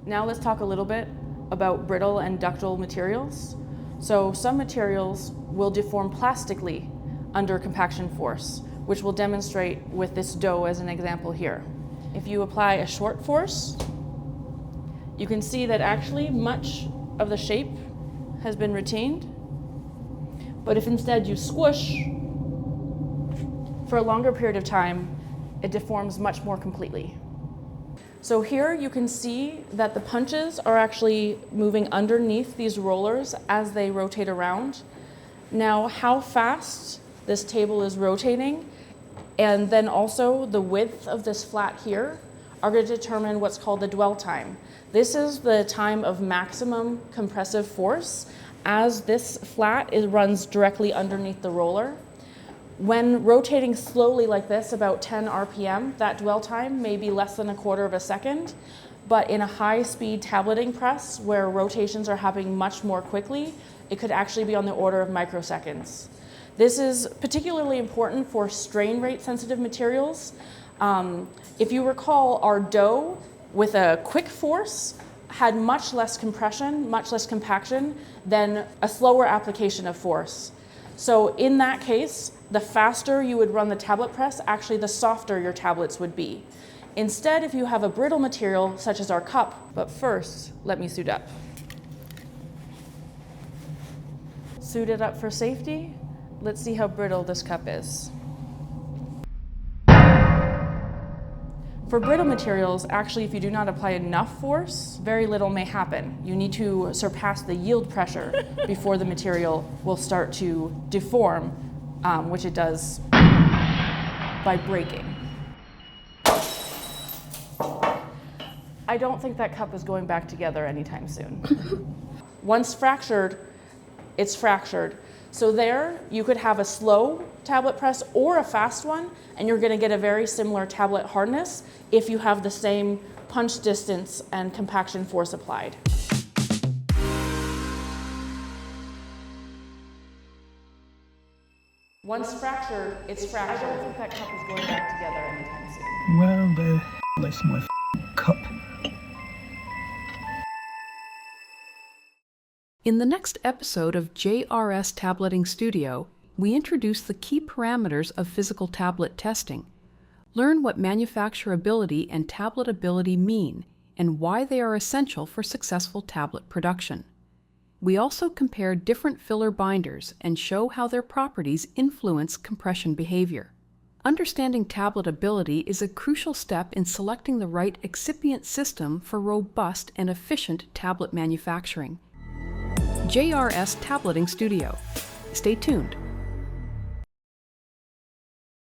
Now let's talk a little bit about brittle and ductile materials. So some materials will deform plastically under compaction force, which we'll demonstrate with this dough as an example here. If you apply a short force, you can see that actually much of the shape has been retained. But if instead you squish for a longer period of time, it deforms much more completely. So here you can see that the punches are actually moving underneath these rollers as they rotate around. Now, how fast this table is rotating, and then also the width of this flat here, are going to determine what's called the dwell time. This is the time of maximum compressive force as this flat runs directly underneath the roller. When rotating slowly like this, about 10 RPM, that dwell time may be less than a quarter of a second, but in a high-speed tableting press where rotations are happening much more quickly, it could actually be on the order of microseconds. This is particularly important for strain rate sensitive materials. If you recall, our dough with a quick force had much less compression, much less compaction than a slower application of force. So in that case, the faster you would run the tablet press, actually the softer your tablets would be. Instead, if you have a brittle material such as our cup, but first, let me suit up. Suited up for safety, let's see how brittle this cup is. For brittle materials, actually, if you do not apply enough force, very little may happen. You need to surpass the yield pressure before the material will start to deform, which it does by breaking. I don't think that cup is going back together anytime soon. Once fractured, it's fractured. So there, you could have a slow tablet press or a fast one, and you're gonna get a very similar tablet hardness if you have the same punch distance and compaction force applied. Once fractured, it's fractured. I don't think that cup is going back together anytime soon. Well, that's my cup. In the next episode of JRS Tableting Studio, we introduce the key parameters of physical tablet testing. Learn what manufacturability and tabletability mean and why they are essential for successful tablet production. We also compare different filler binders and show how their properties influence compression behavior. Understanding tabletability is a crucial step in selecting the right excipient system for robust and efficient tablet manufacturing. JRS Tableting Studio. Stay tuned.